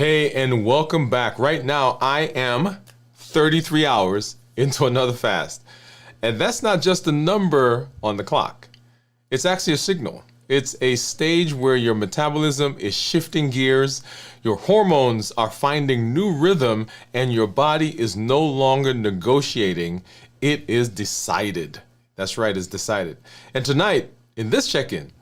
Hey, and welcome back. Right now, I am 33 hours into another fast. And that's not just a number on the clock. It's actually a signal. It's a stage where your metabolism is shifting gears, your hormones are finding new rhythm, and your body is no longer negotiating. It is decided. That's right, it's decided. And tonight, in this check-in,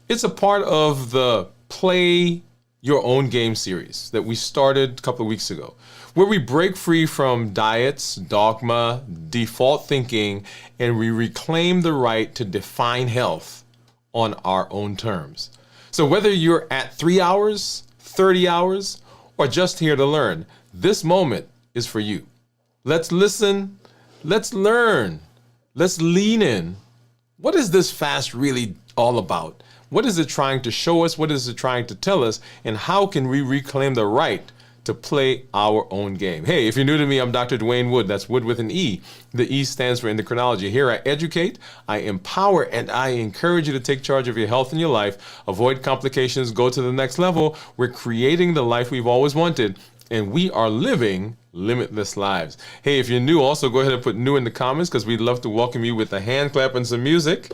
it's a part of the Play Your Own Game series that we started a couple of weeks ago, where we break free from diets, dogma, default thinking, and we reclaim the right to define health on our own terms. So whether you're at 3 hours, 30 hours, or just here to learn, this moment is for you. Let's listen, let's learn, let's lean in. What is this fast really all about? What is it trying to show us? What is it trying to tell us? And how can we reclaim the right to play our own game? Hey, if you're new to me, I'm Dr. Dwain Woode. That's Wood with an E. The E stands for endocrinology. Here I educate, I empower, and I encourage you to take charge of your health and your life. Avoid complications, go to the next level. We're creating the life we've always wanted, and we are living limitless lives. Hey, if you're new, also go ahead and put new in the comments, because we'd love to welcome you with a hand clap and some music,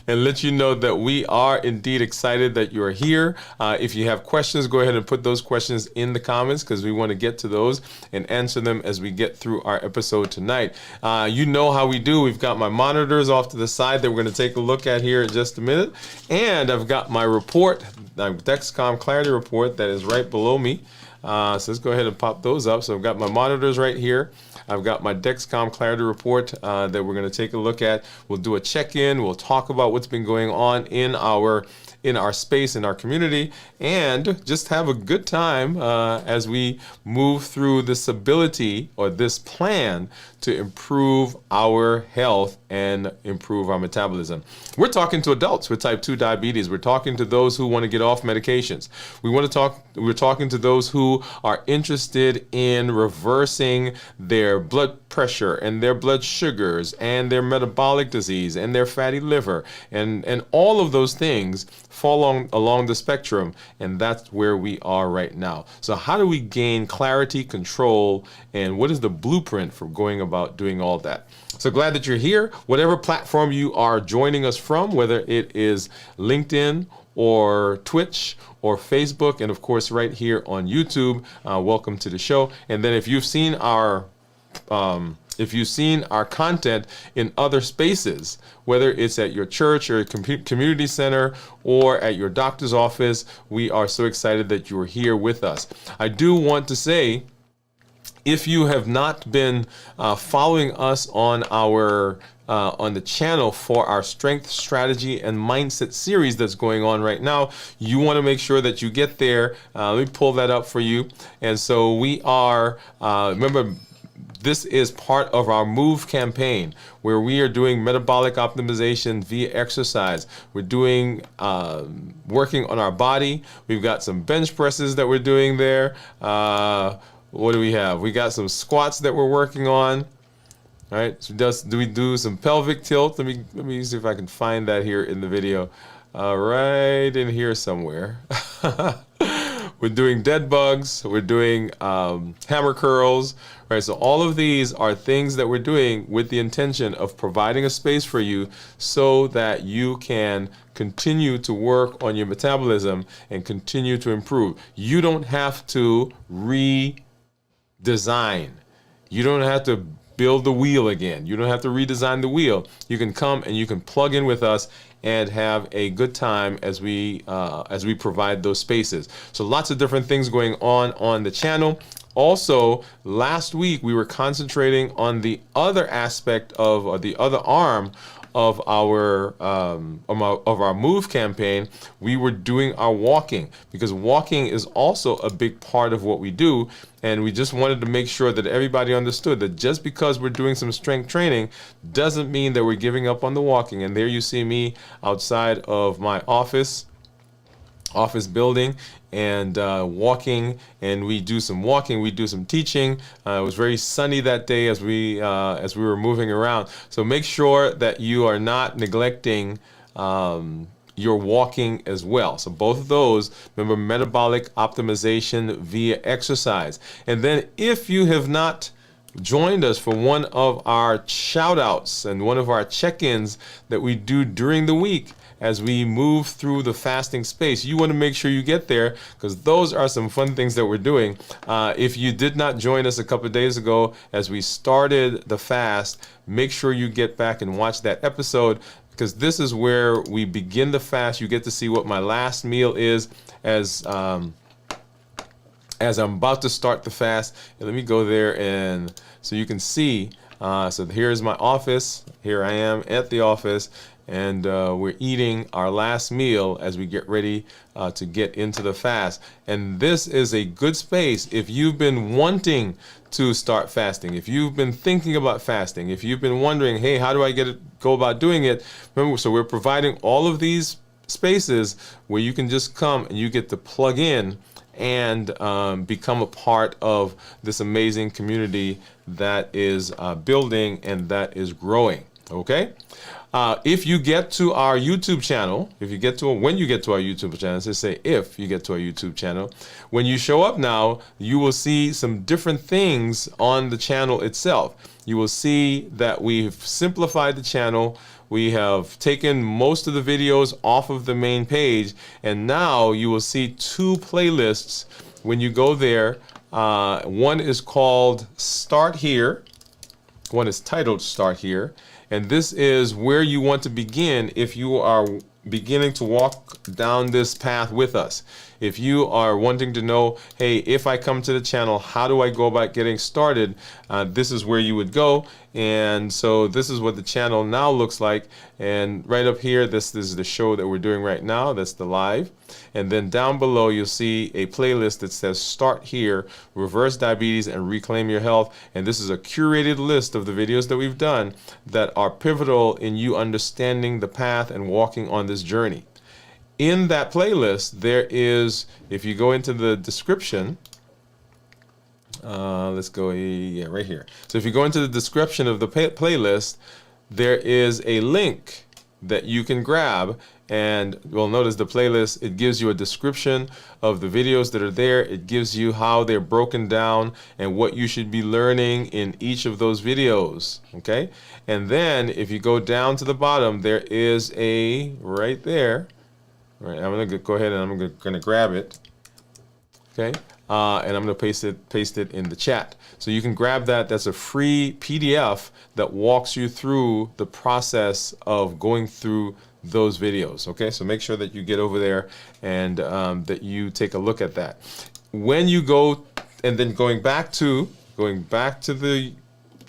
and let you know that we are indeed excited that you are here. If you have questions, go ahead and put those questions in the comments, because we want to get to those and answer them as we get through our episode tonight. You know how we do. We've got my monitors off to the side that we're going to take a look at here in just a minute. And I've got my report, my Dexcom Clarity report, that is right below me. So let's go ahead and pop those up. So I've got my monitors right here. I've got my Dexcom Clarity report that we're going to take a look at. We'll do a check-in. We'll talk about what's been going on in our space, in our community, and just have a good time as we move through this ability or this plan to improve our health and improve our metabolism. We're talking to adults with type 2 diabetes. We're talking to those who want to get off medications. We're talking to those who are interested in reversing their blood pressure and their blood sugars and their metabolic disease and their fatty liver, and all of those things fall along the spectrum, and that's where we are right now. So how do we gain clarity, control, and what is the blueprint for going about doing all that? So glad that you're here. Whatever platform you are joining us from, whether it is LinkedIn or Twitch or Facebook, and of course right here on YouTube, welcome to the show. And then if you've seen our content in other spaces, whether it's at your church or community center or at your doctor's office, we are so excited that you are here with us. I do want to say, if you have not been following us on the channel for our strength, strategy, and mindset series that's going on right now, you want to make sure that you get there. Let me pull that up for you. And so we are, remember, this is part of our MOVE campaign, where we are doing metabolic optimization via exercise. We're doing working on our body. We've got some bench presses that we're doing there. What do we have? We got some squats that we're working on. All right. So do we do some pelvic tilt? Let me see if I can find that here in the video. Right in here somewhere. We're doing dead bugs. We're doing hammer curls. Right. So all of these are things that we're doing with the intention of providing a space for you so that you can continue to work on your metabolism and continue to improve. You don't have to redesign. You don't have to build the wheel again. You don't have to redesign the wheel. You can come and you can plug in with us and have a good time as we provide those spaces. So lots of different things going on the channel. Also, last week we were concentrating on the other aspect of, or the other arm of our MOVE campaign. We were doing our walking, because walking is also a big part of what we do, and we just wanted to make sure that everybody understood that just because we're doing some strength training doesn't mean that we're giving up on the walking. And there you see me outside of my office building, and walking, and we do some walking, we do some teaching. It was very sunny that day as we were moving around. So make sure that you are not neglecting your walking as well. So both of those, remember, metabolic optimization via exercise. And then if you have not joined us for one of our shout outs and one of our check-ins that we do during the week as we move through the fasting space, you want to make sure you get there, because those are some fun things that we're doing. If you did not join us a couple of days ago as we started the fast, make sure you get back and watch that episode, because this is where we begin the fast. You get to see what my last meal is as I'm about to start the fast. And let me go there, and so you can see. So here's my office. Here I am at the office, and we're eating our last meal as we get ready to get into the fast. And this is a good space if you've been wanting to start fasting, if you've been thinking about fasting, if you've been wondering, hey, how do I go about doing it? Remember, so we're providing all of these spaces where you can just come and you get to plug in and become a part of this amazing community that is building and that is growing. Okay? If you get to our YouTube channel, when you get to our YouTube channel, let's say if you get to our YouTube channel, when you show up now, you will see some different things on the channel itself. You will see that we've simplified the channel. We have taken most of the videos off of the main page, and now you will see two playlists when you go there. One is called Start Here. One is titled Start Here. And this is where you want to begin if you are beginning to walk down this path with us. If you are wanting to know, hey, if I come to the channel, how do I go about getting started? This is where you would go. And so this is what the channel now looks like. And right up here, this is the show that we're doing right now. That's the live. And then down below, you'll see a playlist that says Start Here, Reverse Diabetes and Reclaim Your Health. And this is a curated list of the videos that we've done that are pivotal in you understanding the path and walking on this journey. In that playlist, there is, if you go into the description, let's go, yeah, right here. So if you go into the description of the playlist, there is a link that you can grab, and well, notice the playlist, it gives you a description of the videos that are there. It gives you how they're broken down and what you should be learning in each of those videos, okay? And then if you go down to the bottom, there is a, right there, right, I'm gonna go ahead and I'm gonna grab it, okay? And I'm gonna paste it in the chat. So you can grab that. That's a free PDF that walks you through the process of going through those videos. Okay, so make sure that you get over there and that you take a look at that. When you go, and then going back to the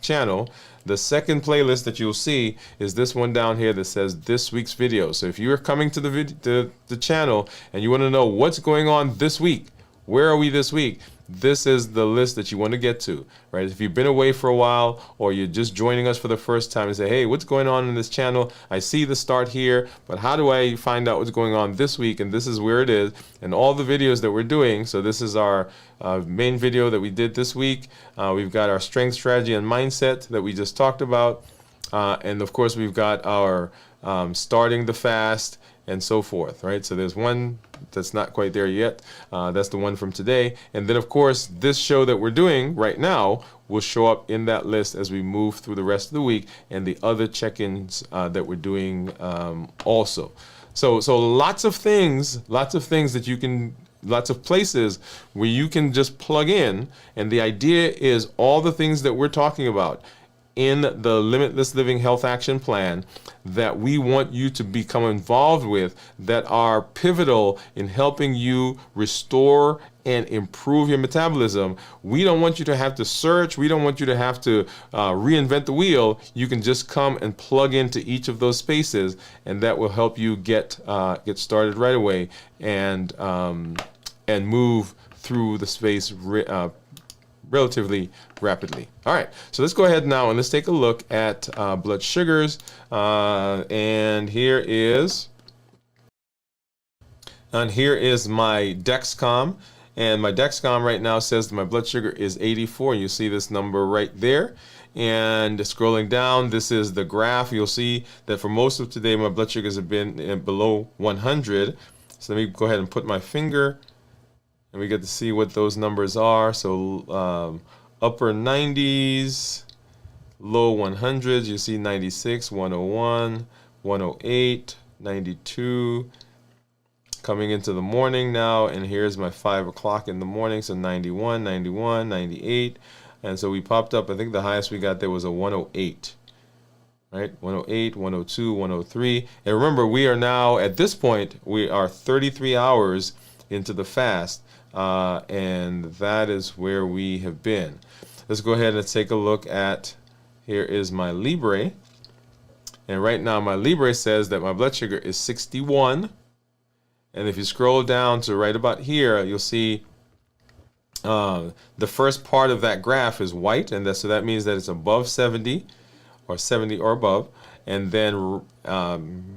channel, the second playlist that you'll see is this one down here that says this week's video. So if you're coming to the channel and you want to know what's going on this week, where are we this week? This is the list that you want to get to, right? If you've been away for a while or you're just joining us for the first time and say, hey, what's going on in this channel? I see the Start Here, but how do I find out what's going on this week? And this is where it is. And all the videos that we're doing, so this is our main video that we did this week. We've got our strength, strategy, and mindset that we just talked about. And of course, we've got our starting the fast and so forth, right? So there's one that's not quite there yet. That's the one from today. And then, of course, this show that we're doing right now will show up in that list as we move through the rest of the week, and the other check-ins that we're doing also. So lots of things that you can, lots of places where you can just plug in. And the idea is all the things that we're talking about in the Limitless Living Health Action Plan that we want you to become involved with, that are pivotal in helping you restore and improve your metabolism. We don't want you to have to search. We don't want you to have to reinvent the wheel. You can just come and plug into each of those spaces, and that will help you get started right away and move through the space relatively rapidly. All right, so let's go ahead now and let's take a look at blood sugars. And here is my Dexcom. And my Dexcom right now says that my blood sugar is 84. You see this number right there. And scrolling down, this is the graph. You'll see that for most of today, my blood sugars have been below 100. So let me go ahead and put my finger, and we get to see what those numbers are. So upper 90s, low 100s. You see 96, 101, 108, 92. Coming into the morning now, and here's my 5 o'clock in the morning. So 91, 91, 98. And so we popped up, I think the highest we got there was a 108, right? 108, 102, 103. And remember, we are now, at this point, we are 33 hours into the fast, and that is where we have been. Let's go ahead and take a look at, here is my Libre. And right now, my Libre says that my blood sugar is 61. And if you scroll down to right about here, you'll see the first part of that graph is white, and so that means that it's above 70 or above. And then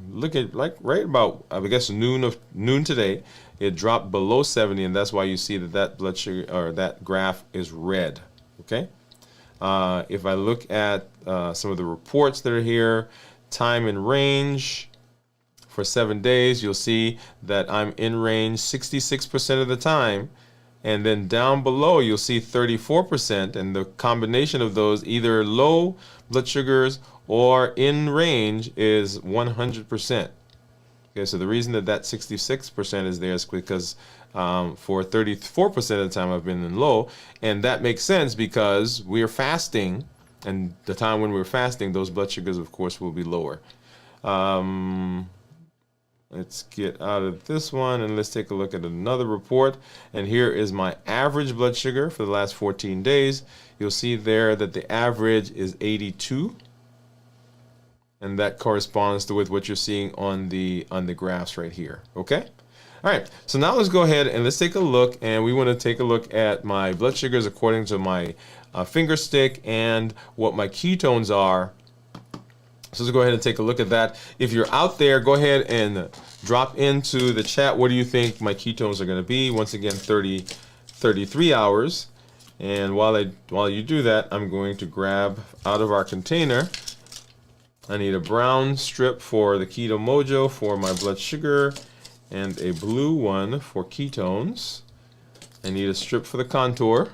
look at like right about I guess noon today, it dropped below 70, and that's why you see that blood sugar or that graph is red. Okay. If I look at some of the reports that are here, time in range for 7 days, you'll see that I'm in range 66% of the time. And then down below, you'll see 34%, and the combination of those, either low blood sugars or in range, is 100%. Okay, so the reason that 66% is there is because for 34% of the time I've been in low, and that makes sense because we're fasting, and the time when we're fasting, those blood sugars, of course, will be lower. Let's get out of this one and let's take a look at another report. And here is my average blood sugar for the last 14 days. You'll see there that the average is 82. And that corresponds to with what you're seeing on the graphs right here. Okay? All right. So now let's go ahead and let's take a look. And we want to take a look at my blood sugars according to my finger stick and what my ketones are. So let's go ahead and take a look at that. If you're out there, go ahead and drop into the chat. What do you think my ketones are going to be? Once again, 33 hours. And while you do that, I'm going to grab out of our container. I need a brown strip for the Keto Mojo for my blood sugar and a blue one for ketones. I need a strip for the contour.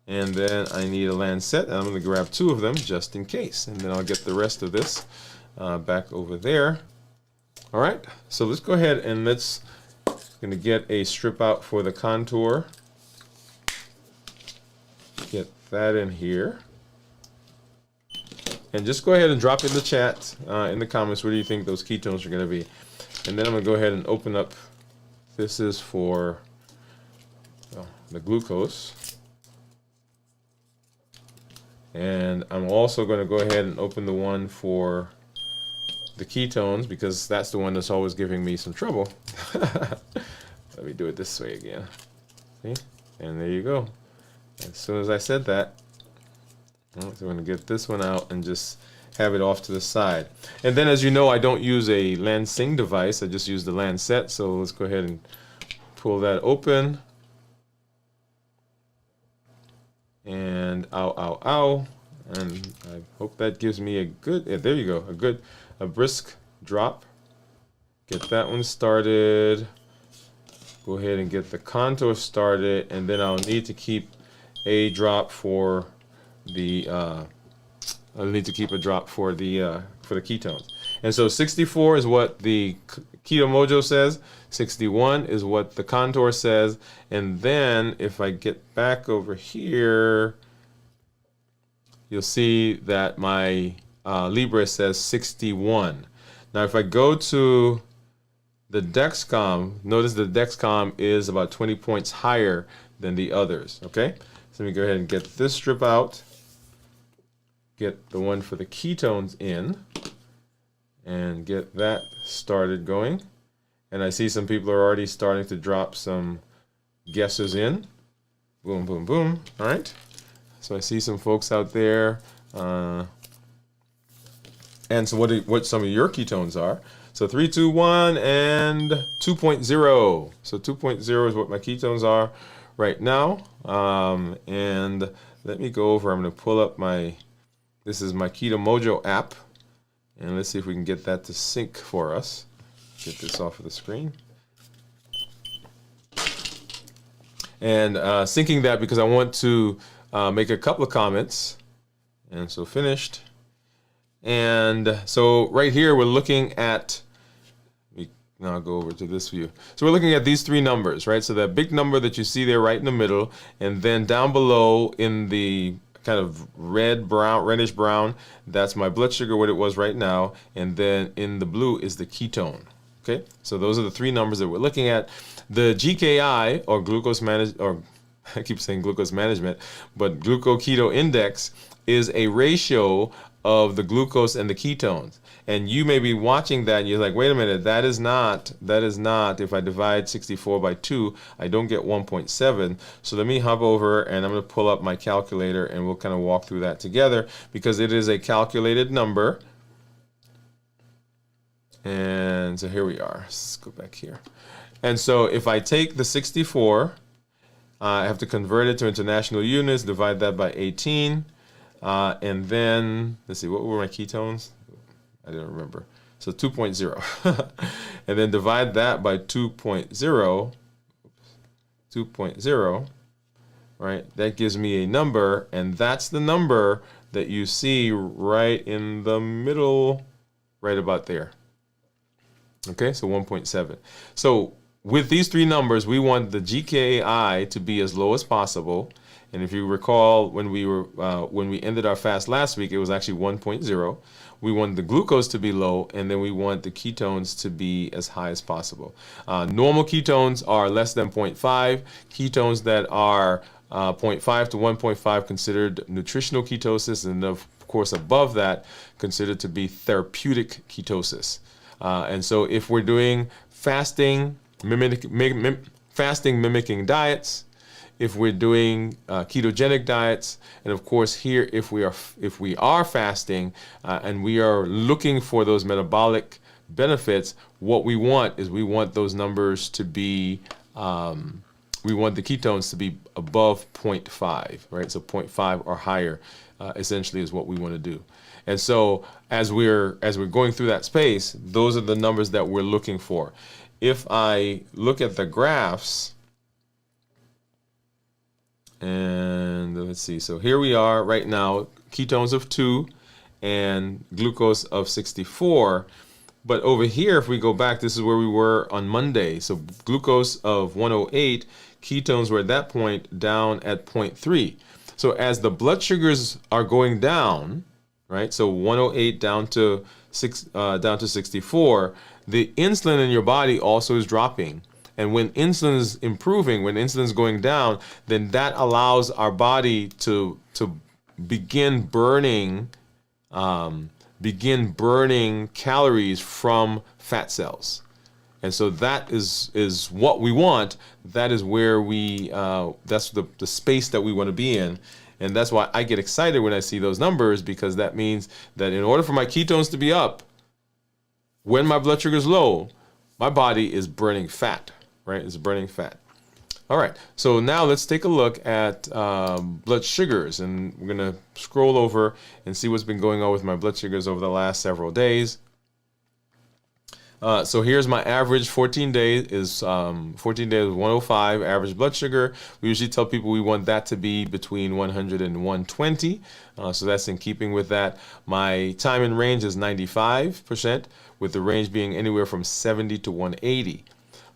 And then I need a Lancet, and I'm going to grab 2 of them just in case. And then I'll get the rest of this back over there. All right, so let's go ahead and going to get a strip out for the contour. Get that in here. And just go ahead and drop in the chat, in the comments, what do you think those ketones are going to be. And then I'm going to go ahead and open up, this is for the glucose. And I'm also going to go ahead and open the one for the ketones because that's the one that's always giving me some trouble. Let me do it this way again. See? And there you go. As soon as I said that, so I'm going to get this one out and just have it off to the side. And then, as you know, I don't use a Lansing device. I just use the Lancet. So let's go ahead and pull that open. And ow. And I hope that gives me a good, there you go, a brisk drop. Get that one started. Go ahead and get the contour started, and then I'll need to keep a drop for the, ketones. And so 64 is what the Keto Mojo says. 61 is what the contour says. And then if I get back over here, you'll see that my Libre says 61. Now if I go to the Dexcom, notice the Dexcom is about 20 points higher than the others. Okay? So let me go ahead and get this strip out. Get the one for the ketones in. And get that started going. And I see some people are already starting to drop some guesses in. Boom, boom, boom. All right. So I see some folks out there. And so what some of your ketones are. So 3, 2, 1, and 2.0. So 2.0 is what my ketones are right now. And let me go over. I'm going to pull up this is my Keto Mojo app. And let's see if we can get that to sync for us. Get this off of the screen. And syncing that because I want to make a couple of comments. And so finished. And so right here we're looking at, now I'll go over to this view. So we're looking at these three numbers, right? So that big number that you see there right in the middle, and then down below in the kind of reddish brown, that's my blood sugar, what it was right now. And then in the blue is the ketone. Okay, so those are the three numbers that we're looking at. The GKI, or glucose management, or I keep saying glucose management, but glucoketo index is a ratio of the glucose and the ketones. And you may be watching that and you're like, wait a minute, that is not, if I divide 64 by 2, I don't get 1.7. So let me hop over and I'm going to pull up my calculator and we'll kind of walk through that together because it is a calculated number. And so here we are. Let's go back here. And so if I take the 64, I have to convert it to international units, divide that by 18. And then, let's see, what were my ketones? I didn't remember. So 2.0. And then divide that by 2.0, right? That gives me a number, and that's the number that you see right in the middle, right about there. Okay, so 1.7. So with these three numbers, we want the GKI to be as low as possible. And if you recall, when we ended our fast last week, it was actually 1.0. We want the glucose to be low, and then we want the ketones to be as high as possible. Normal ketones are less than 0.5. Ketones that are 0.5 to 1.5 considered nutritional ketosis, and of course above that considered to be therapeutic ketosis. And so if we're doing fasting mimicking diets, if we're doing ketogenic diets, and of course here if we are fasting and we are looking for those metabolic benefits, what we want is we want those numbers to be we want the ketones to be above 0.5, right? So 0.5 or higher essentially is what we want to do. And so as we're going through that space, those are the numbers that we're looking for. If I look at the graphs, and let's see, so here we are right now, ketones of 2 and glucose of 64. But over here, if we go back, this is where we were on Monday. So glucose of 108, ketones were at that point down at 0.3. So as the blood sugars are going down, right? So 108 down to 64, the insulin in your body also is dropping. And when insulin is improving, when insulin is going down, then that allows our body to begin burning calories from fat cells. And so that is what we want. That is where that's the space that we want to be in. And that's why I get excited when I see those numbers, because that means that in order for my ketones to be up, when my blood sugar is low, my body is burning fat, right? It's burning fat. All right, so now let's take a look at blood sugars, and we're going to scroll over and see what's been going on with my blood sugars over the last several days. So here's my average 14 days is 14 days with 105 average blood sugar. We usually tell people we want that to be between 100 and 120. So that's in keeping with that. My time in range is 95%, with the range being anywhere from 70 to 180.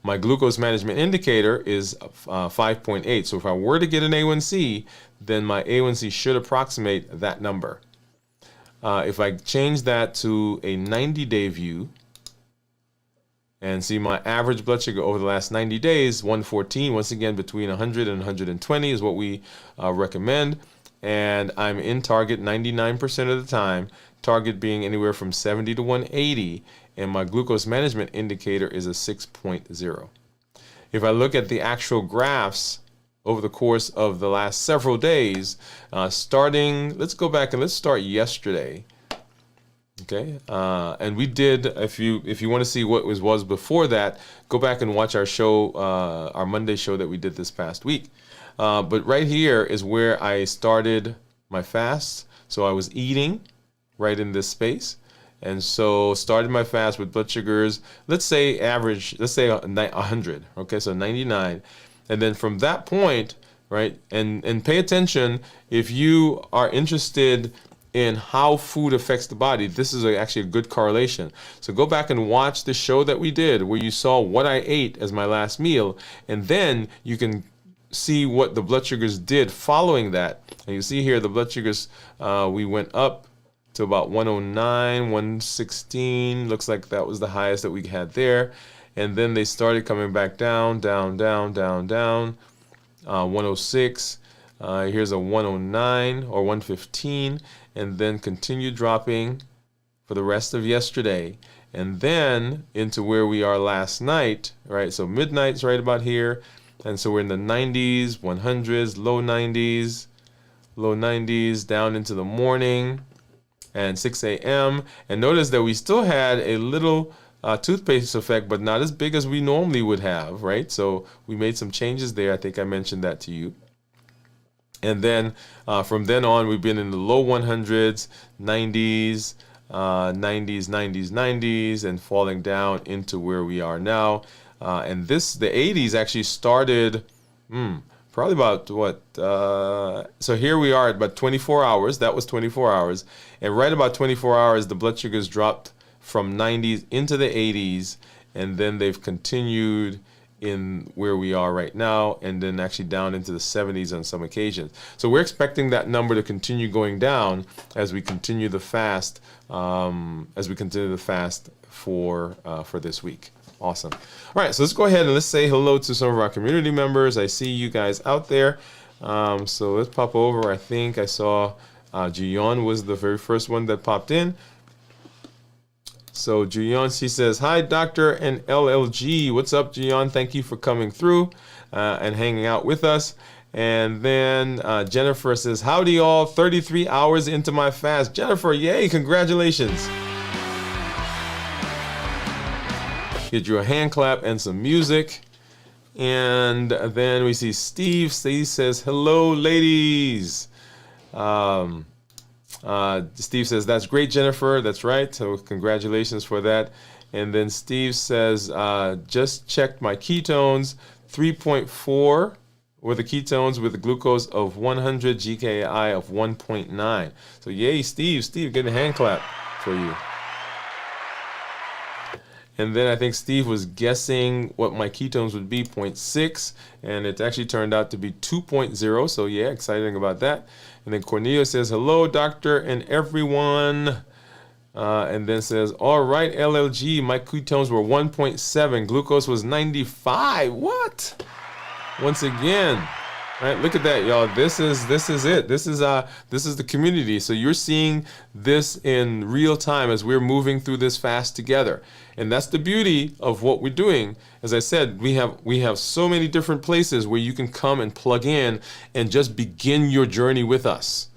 My glucose management indicator is 5.8. So if I were to get an A1C, then my A1C should approximate that number. If I change that to a 90-day view, and see my average blood sugar over the last 90 days, 114, once again between 100 and 120 is what we recommend. And I'm in target 99% of the time, target being anywhere from 70 to 180, and my glucose management indicator is a 6.0. If I look at the actual graphs over the course of the last several days, let's go back and let's start yesterday. Okay, and we did, if you want to see what was before that, go back and watch our show, our Monday show that we did this past week. But right here is where I started my fast. So I was eating right in this space. And so started my fast with blood sugars, let's say average, let's say 100, okay, so 99. And then from that point, right, and pay attention if you are interested in how food affects the body. This is actually a good correlation. So go back and watch the show that we did where you saw what I ate as my last meal, and then you can see what the blood sugars did following that. And you see here the blood sugars, we went up to about 109, 116. Looks like that was the highest that we had there. And then they started coming back down, down, down, down, down. 106. Here's a 109 or 115. And then continue dropping for the rest of yesterday. And then into where we are last night, right? So midnight's right about here. And so we're in the 90s, 100s, low 90s, down into the morning. And 6 a.m. And notice that we still had a little toothpaste effect, but not as big as we normally would have, right? So we made some changes there. I think I mentioned that to you. And then from then on, we've been in the low 100s, 90s, 90s, and falling down into where we are now. And the 80s actually started, probably about what, so here we are at about 24 hours. That was 24 hours. And right about 24 hours, the blood sugars dropped from 90s into the 80s. And then they've continued in where we are right now, and then actually down into the 70s on some occasions. So we're expecting that number to continue going down as we continue the fast, for this week. Awesome. All right, so let's go ahead and let's say hello to some of our community members. I see you guys out there. So let's pop over. I think I saw Jiyon was the very first one that popped in. So Jiyon, she says, hi, Doctor and LLG. What's up, Jiyon? Thank you for coming through and hanging out with us. And then Jennifer says, howdy all, 33 hours into my fast. Jennifer, yay, congratulations. Get you a hand clap and some music. And then we see Steve. Steve says, hello, ladies. Steve says, that's great, Jennifer. That's right. So congratulations for that. And then Steve says, just checked my ketones, 3.4 were the ketones with a glucose of 100, GKI of 1.9. So yay, Steve, get a hand clap for you. And then I think Steve was guessing what my ketones would be, 0.6, and it actually turned out to be 2.0. So yeah, exciting about that. And then Cornelia says, hello, doctor and everyone. And then says, all right, LLG, my ketones were 1.7. Glucose was 95. What? Once again, right? Look at that, y'all. This is it. This is the community. So you're seeing this in real time as we're moving through this fast together. And that's the beauty of what we're doing. As I said, we have so many different places where you can come and plug in and just begin your journey with us.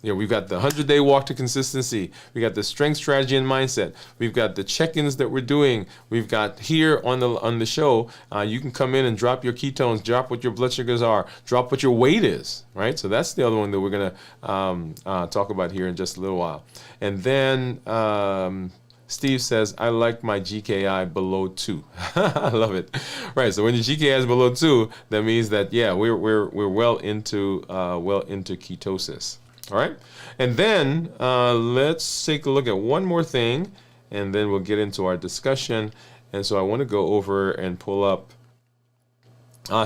You know, we've got the 100-day walk to consistency. We got the strength, strategy, and mindset. We've got the check-ins that we're doing. We've got here on the show, you can come in and drop your ketones, drop what your blood sugars are, drop what your weight is, right? So that's the other one that we're going to talk about here in just a little while. And then Steve says, I like my GKI below 2. I love it. Right, so when your GKI is below 2, that means that, yeah, we're well into ketosis. All right, and then let's take a look at one more thing, and then we'll get into our discussion. And so I want to go over and pull up.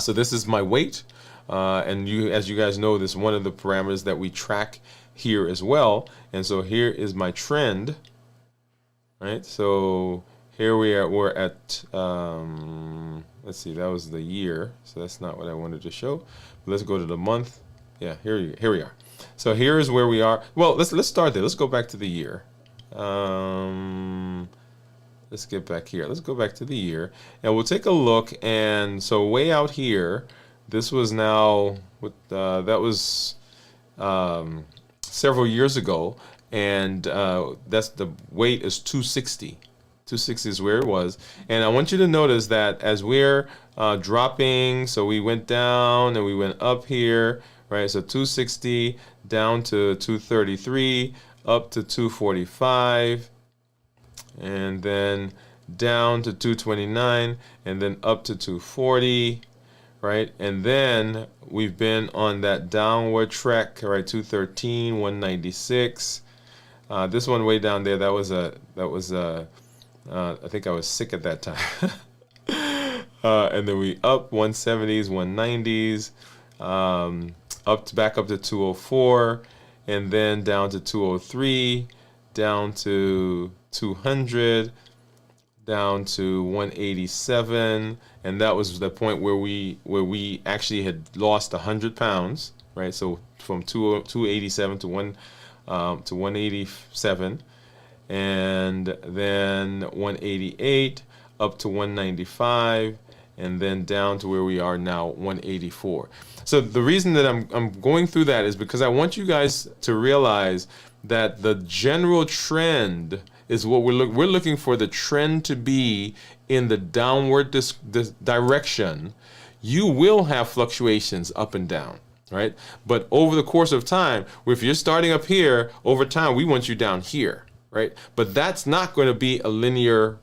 So this is my weight, and as you guys know, this is one of the parameters that we track here as well. And so here is my trend. Right, so here we're at. Let's see, that was the year, so that's not what I wanted to show. But let's go to the month. Yeah, here we are. So here is where we are. Well, let's start there. Let's go back to the year. Let's get back here. Let's go back to the year, and we'll take a look. And so way out here, this was now that was several years ago, and that's the weight is 260. 260 is where it was. And I want you to notice that as we're dropping, so we went down and we went up here, right? So 260 down to 233, up to 245, and then down to 229, and then up to 240, right? And then we've been on that downward trek, right? 213, 196. This one way down there, that was I think I was sick at that time. And then we up 170s, 190s, back up to 204, and then down to 203, down to 200, down to 187, and that was the point where we actually had lost 100 pounds, right? So from 287 to 187, and then 188 up to 195, and then down to where we are now, 184. So the reason that I'm going through that is because I want you guys to realize that the general trend is what we're looking for, the trend to be in the downward this direction. You will have fluctuations up and down, right? But over the course of time, if you're starting up here, over time, we want you down here, right? But that's not going to be a linear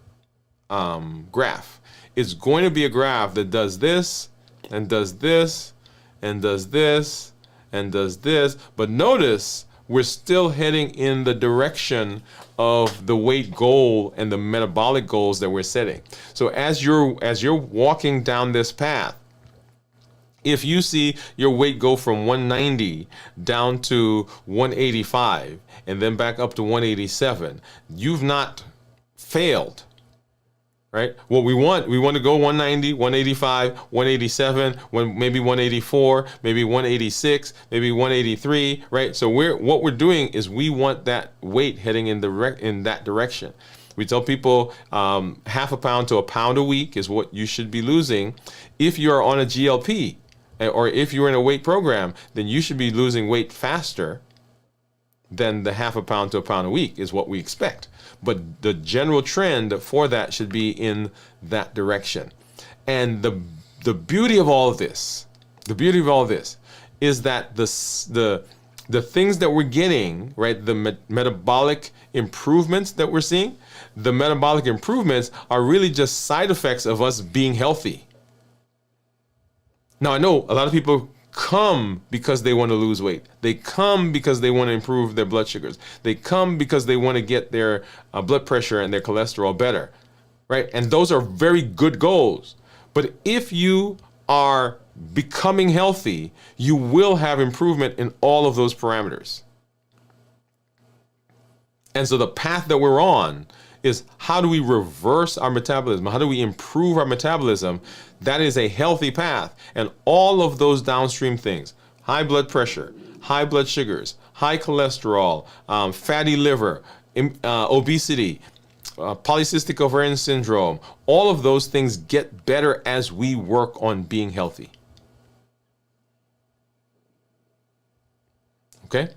graph. It's going to be a graph that does this and does this and does this and does this. But notice we're still heading in the direction of the weight goal and the metabolic goals that we're setting. So as you're walking down this path, if you see your weight go from 190 down to 185 and then back up to 187, you've not failed. Right? What we want to go 190, 185, 187, maybe 184, maybe 186, maybe 183, right? So what we're doing is we want that weight heading in that direction. We tell people half a pound to a pound a week is what you should be losing. If you're on a GLP or if you're in a weight program, then you should be losing weight faster than the half a pound to a pound a week is what we expect. But the general trend for that should be in that direction. And the beauty of all of this, is that the things that we're getting, right, the metabolic improvements that we're seeing, the metabolic improvements are really just side effects of us being healthy. Now, I know a lot of people come because they want to lose weight. They come because they want to improve their blood sugars. They come because they want to get their blood pressure and their cholesterol better, right? And those are very good goals. But if you are becoming healthy, you will have improvement in all of those parameters. And so the path that we're on is, how do we reverse our metabolism? How do we improve our metabolism? That is a healthy path. And all of those downstream things, high blood pressure, high blood sugars, high cholesterol, fatty liver, obesity, polycystic ovarian syndrome, all of those things get better as we work on being healthy. Okay?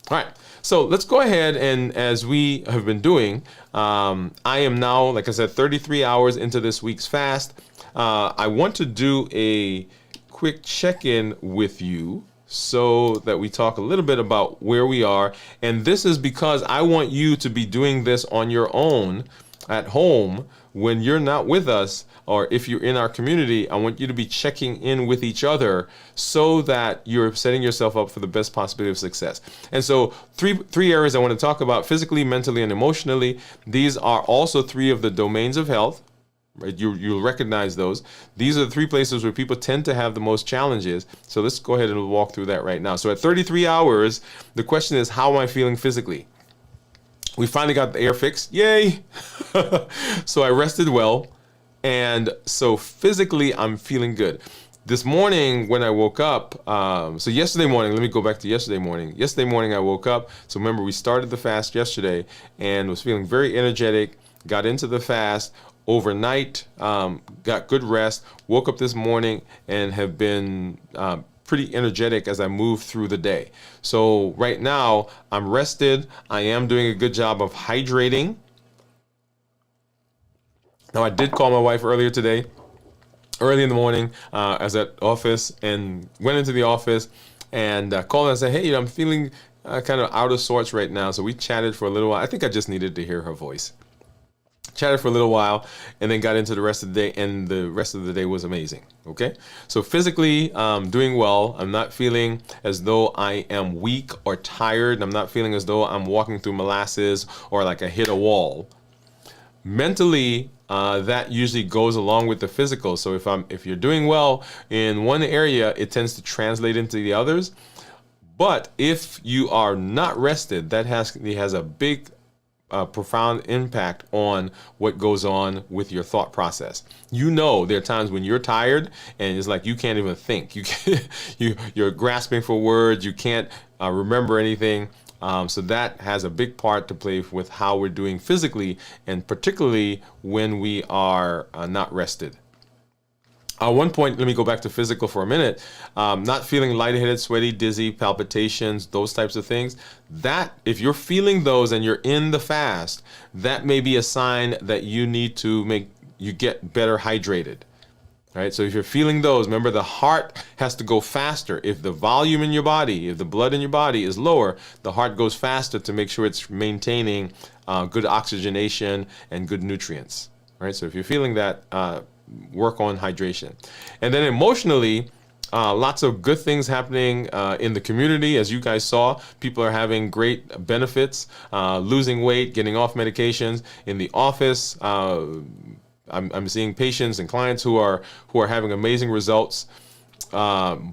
All right. So let's go ahead, and as we have been doing, I am now, like I said, 33 hours into this week's fast. I want to do a quick check-in with you so that we talk a little bit about where we are. And this is because I want you to be doing this on your own at home when you're not with us, or if you're in our community. I want you to be checking in with each other so that you're setting yourself up for the best possibility of success. And so three areas I want to talk about: physically, mentally, and emotionally. These are also three of the domains of health. Right? You'll recognize those. These are the three places where people tend to have the most challenges. So let's go ahead and walk through that right now. So at 33 hours, the question is, how am I feeling physically? We finally got the air fixed. Yay! So I rested well. And so physically, I'm feeling good. This morning when I woke up, so yesterday morning, let me go back to yesterday morning. Yesterday morning I woke up. So remember, we started the fast yesterday and was feeling very energetic, got into the fast overnight, got good rest, woke up this morning and have been pretty energetic as I move through the day. So right now I'm rested. I am doing a good job of hydrating. Now, I did call my wife earlier today, early in the morning. I was at office and went into the office and called her and said, hey, I'm feeling kind of out of sorts right now. So we chatted for a little while. I think I just needed to hear her voice. Chatted for a little while and then got into the rest of the day, and the rest of the day was amazing. Okay, so physically doing well. I'm not feeling as though I am weak or tired. I'm not feeling as though I'm walking through molasses or like I hit a wall. Mentally, that usually goes along with the physical. So if you're doing well in one area, it tends to translate into the others. But if you are not rested, that has a big profound impact on what goes on with your thought process. There are times when you're tired and it's like you can't even think. You're grasping for words. You can't remember anything. So that has a big part to play with how we're doing physically, and particularly when we are not rested. One point, let me go back to physical for a minute. Not feeling lightheaded, sweaty, dizzy, palpitations, those types of things. That, if you're feeling those and you're in the fast, that may be a sign that you need to get better hydrated. Right? So if you're feeling those, remember the heart has to go faster. If the volume in your body, if the blood in your body is lower, the heart goes faster to make sure it's maintaining good oxygenation and good nutrients. Right? So if you're feeling that, work on hydration. And then emotionally, lots of good things happening in the community. As you guys saw, people are having great benefits, losing weight, getting off medications. In the office, I'm seeing patients and clients who are having amazing results.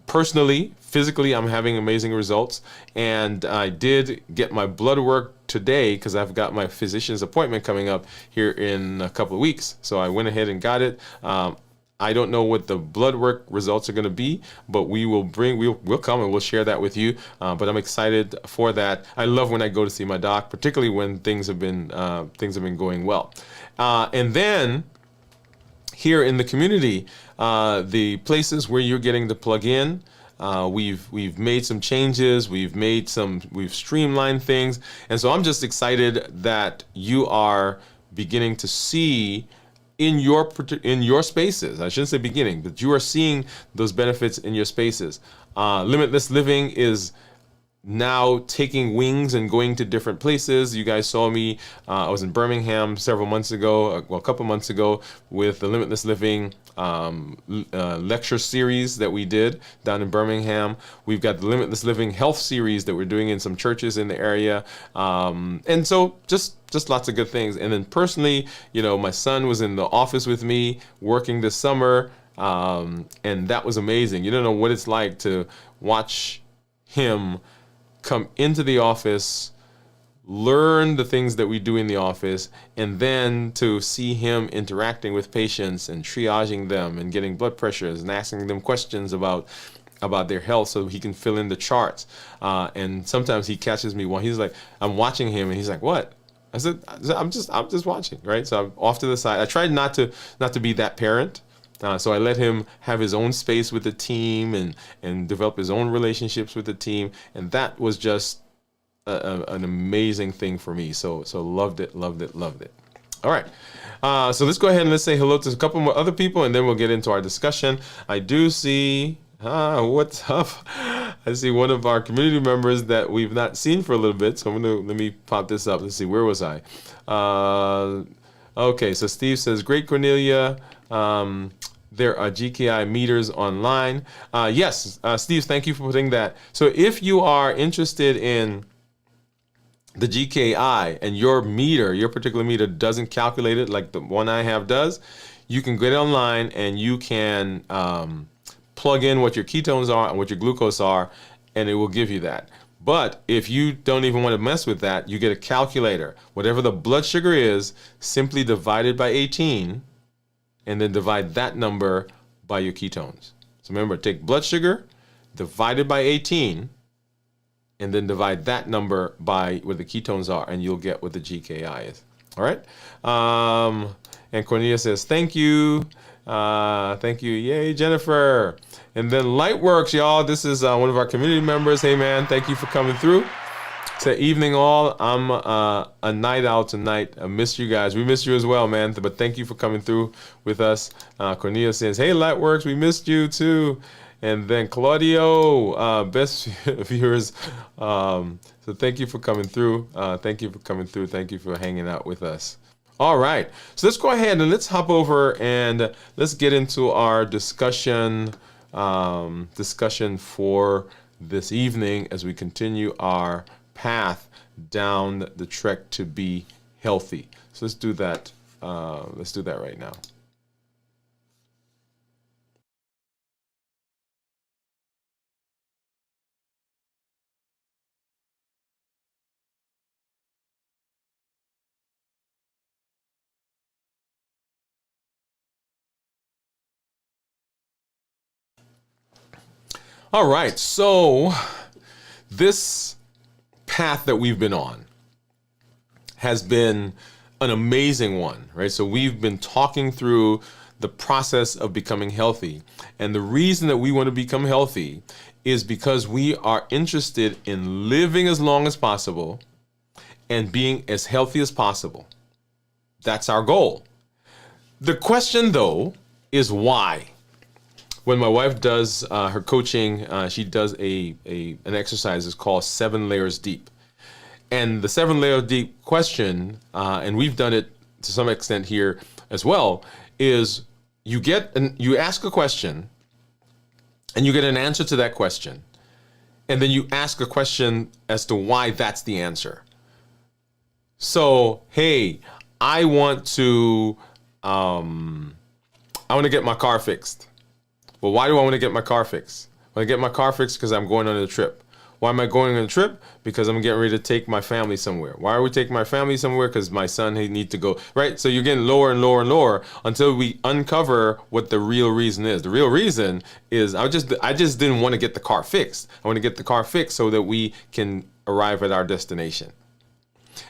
Personally, physically, I'm having amazing results. And I did get my blood work today because I've got my physician's appointment coming up here in a couple of weeks. So I went ahead and got it. I don't know what the blood work results are going to be, but we'll come and we'll share that with you. But I'm excited for that. I love when I go to see my doc, particularly when things have been going well. And then here in the community, the places where you're getting to plug in, we've made some changes, we've streamlined things, and so I'm just excited that you are beginning to see in your spaces. I shouldn't say beginning, but you are seeing those benefits in your spaces. Limitless living is now taking wings and going to different places. You guys saw me. I was in Birmingham a couple months ago, with the Limitless Living lecture series that we did down in Birmingham. We've got the Limitless Living health series that we're doing in some churches in the area. And so just lots of good things. And then personally, my son was in the office with me working this summer. And that was amazing. You don't know what it's like to watch him come into the office, learn the things that we do in the office, and then to see him interacting with patients and triaging them and getting blood pressures and asking them questions about their health so he can fill in the charts. And sometimes he catches me while he's like, I'm watching him and he's like, what? I said, I'm just watching, right? So I'm off to the side. I tried not to be that parent. So I let him have his own space with the team and develop his own relationships with the team. And that was just an amazing thing for me. So loved it. All right. So let's go ahead and let's say hello to a couple more other people, and then we'll get into our discussion. I do see, what's up? I see one of our community members that we've not seen for a little bit. So let me pop this up. Let's see, where was I? Okay, so Steve says, great, Cornelia. There are GKI meters online. Yes, Steve, thank you for putting that. So if you are interested in the GKI and your particular meter doesn't calculate it like the one I have does, you can get online and you can plug in what your ketones are and what your glucose are, and it will give you that. But if you don't even want to mess with that, you get a calculator. Whatever the blood sugar is, simply divide it by 18, and then divide that number by your ketones. So remember, take blood sugar, divide it by 18, and then divide that number by what the ketones are, and you'll get what the GKI is. All right? And Cornelia says, thank you. Thank you. Yay, Jennifer. And then Lightworks, y'all. This is one of our community members. Hey, man, thank you for coming through. Say evening all. I'm a night owl tonight. I missed you guys. We missed you as well, man. But thank you for coming through with us. Cornelia says, "Hey, Lightworks, we missed you too." And then Claudio, best viewers. So thank you for coming through. Thank you for coming through. Thank you for hanging out with us. All right. So let's go ahead and let's hop over and let's get into our discussion for this evening as we continue our path down the trek to be healthy. So let's do that. Let's do that right now. All right. So this path that we've been on has been an amazing one, right? So we've been talking through the process of becoming healthy. And the reason that we want to become healthy is because we are interested in living as long as possible and being as healthy as possible. That's our goal. The question, though, is why? When my wife does her coaching, she does an exercise that's called 7 layers deep. And the 7 layer deep question, and we've done it to some extent here as well, is you ask a question and you get an answer to that question. And then you ask a question as to why that's the answer. So, hey, I want to get my car fixed. Well, why do I want to get my car fixed? I want to get my car fixed because I'm going on a trip. Why am I going on a trip? Because I'm getting ready to take my family somewhere. Why are we taking my family somewhere? Because my son, he needs to go, right? So you're getting lower and lower and lower until we uncover what the real reason is. The real reason is I just didn't want to get the car fixed. I want to get the car fixed so that we can arrive at our destination.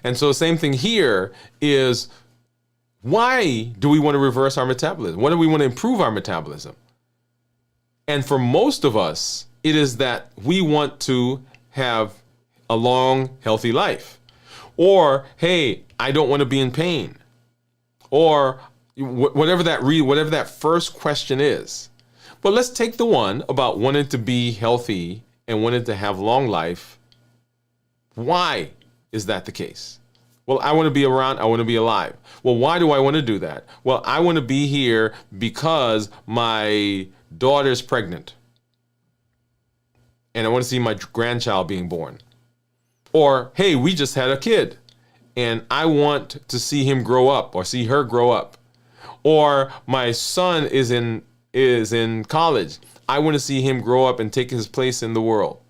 And so the same thing here is, why do we want to reverse our metabolism? Why do we want to improve our metabolism? And for most of us, it is that we want to have a long, healthy life. Or, hey, I don't want to be in pain. Or whatever that first question is. But let's take the one about wanting to be healthy and wanting to have long life. Why is that the case? Well, I want to be around. I want to be alive. Well, why do I want to do that? Well, I want to be here because my daughter's pregnant. And I want to see my grandchild being born. Or, hey, we just had a kid and I want to see him grow up or see her grow up. Or my son is in college. I want to see him grow up and take his place in the world.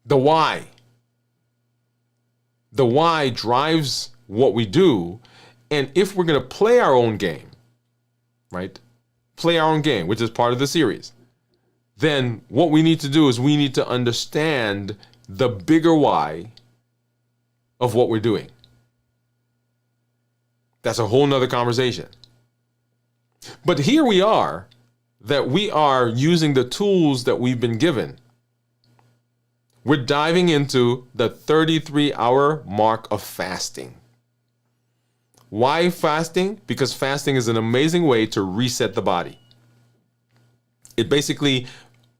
The why. The why drives what we do. And if we're going to play our own game, right? Play our own game, which is part of the series, then what we need to do is we need to understand the bigger why of what we're doing. That's a whole nother conversation. But here we are, that we are using the tools that we've been given. We're diving into the 33-hour mark of fasting. Why fasting? Because fasting is an amazing way to reset the body. It basically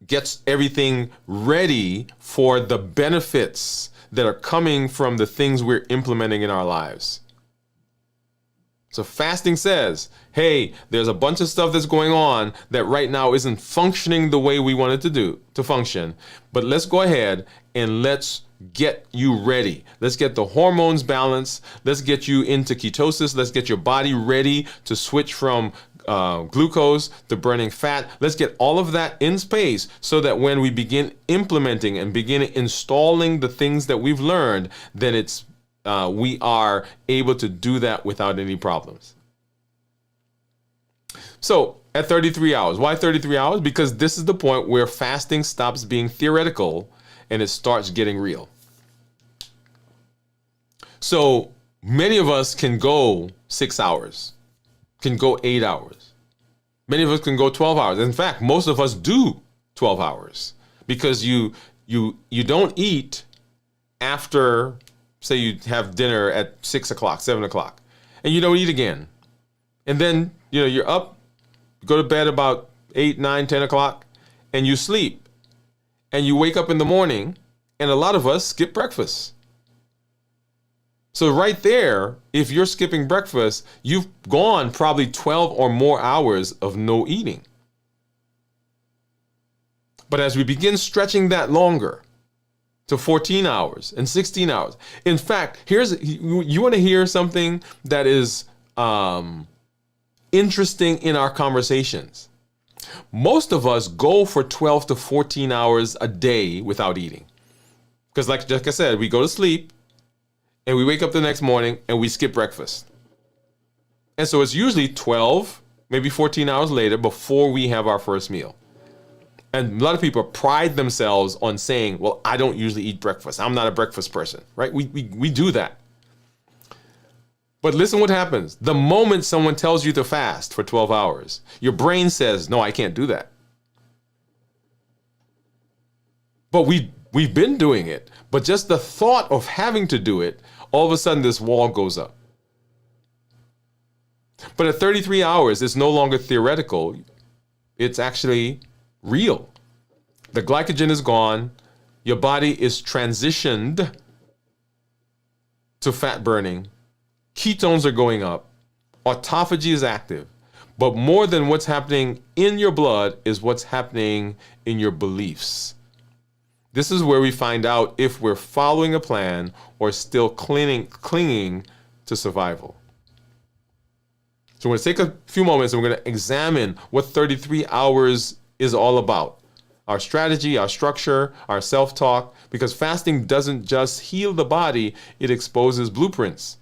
gets everything ready for the benefits that are coming from the things we're implementing in our lives. So fasting says, hey, there's a bunch of stuff that's going on that right now isn't functioning the way we want it to function. But let's go ahead and let's get you ready. Let's get the hormones balanced. Let's get you into ketosis. Let's get your body ready to switch from glucose to burning fat. Let's get all of that in space so that when we begin implementing and begin installing the things that we've learned, then we are able to do that without any problems. So at 33 hours, why 33 hours? Because this is the point where fasting stops being theoretical and it starts getting real. So many of us can go 6 hours, can go 8 hours. Many of us can go 12 hours. In fact, most of us do 12 hours because you don't eat after, say you have dinner at 6 o'clock, 7 o'clock, and you don't eat again. And then, you're up, go to bed about 8, 9, 10 o'clock, and you sleep. And you wake up in the morning, and a lot of us skip breakfast. So right there, if you're skipping breakfast, you've gone probably 12 or more hours of no eating. But as we begin stretching that longer to 14 hours and 16 hours, in fact, you want to hear something that is interesting in our conversations. Most of us go for 12 to 14 hours a day without eating. Because like I said, we go to sleep and we wake up the next morning and we skip breakfast. And so it's usually 12, maybe 14 hours later before we have our first meal. And a lot of people pride themselves on saying, well, I don't usually eat breakfast. I'm not a breakfast person, right? We do that. But listen what happens. The moment someone tells you to fast for 12 hours, your brain says, no, I can't do that. But we've been doing it. But just the thought of having to do it, all of a sudden this wall goes up. But at 33 hours, it's no longer theoretical. It's actually real. The glycogen is gone. Your body is transitioned to fat burning. Ketones are going up. Autophagy is active. But more than what's happening in your blood is what's happening in your beliefs. This is where we find out if we're following a plan or still clinging to survival. So we're going to take a few moments and we're going to examine what 33 hours is all about. Our strategy, our structure, our self-talk, because fasting doesn't just heal the body, it exposes blueprints.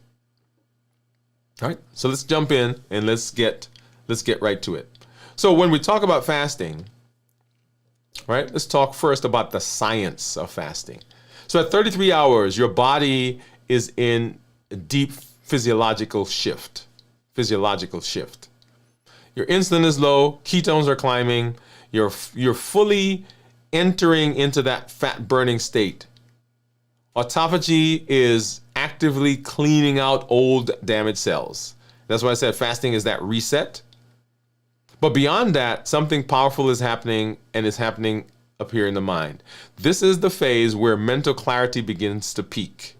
All right, so let's jump in and let's get right to it. So when we talk about fasting, right, let's talk first about the science of fasting. So at 33 hours, your body is in a deep physiological shift. Your insulin is low, ketones are climbing, you're fully entering into that fat burning state. Autophagy is actively cleaning out old damaged cells. That's why I said fasting is that reset. But beyond that, something powerful is happening, and it's happening up here in the mind. This is the phase where mental clarity begins to peak.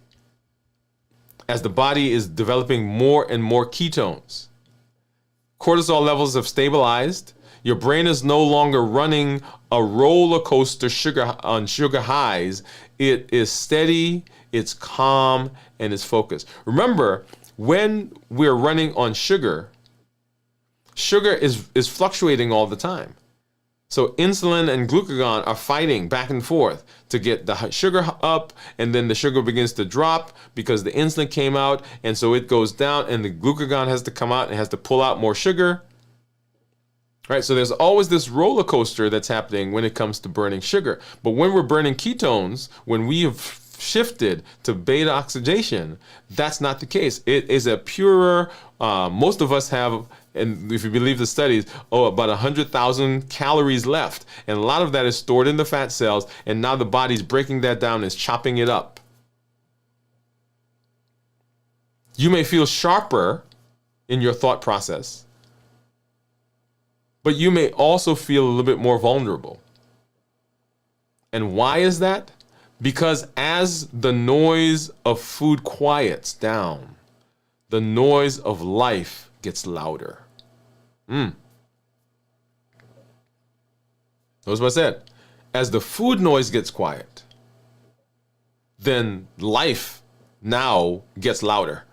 As the body is developing more and more ketones, cortisol levels have stabilized. Your brain is no longer running a roller coaster on sugar highs. It is steady, it's calm, and it's focused. Remember, when we're running on sugar is fluctuating all the time. So insulin and glucagon are fighting back and forth to get the sugar up, and then the sugar begins to drop because the insulin came out, and so it goes down, and the glucagon has to come out and has to pull out more sugar. Right, so there's always this roller coaster that's happening when it comes to burning sugar. But when we're burning ketones, when we have shifted to beta oxidation, that's not the case. It is a purer, most of us have, and if you believe the studies, about 100,000 calories left. And a lot of that is stored in the fat cells, and now the body's breaking that down and is chopping it up. You may feel sharper in your thought process, but you may also feel a little bit more vulnerable. And why is that? Because as the noise of food quiets down, the noise of life gets louder. Notice what I said. As the food noise gets quiet, then life now gets louder.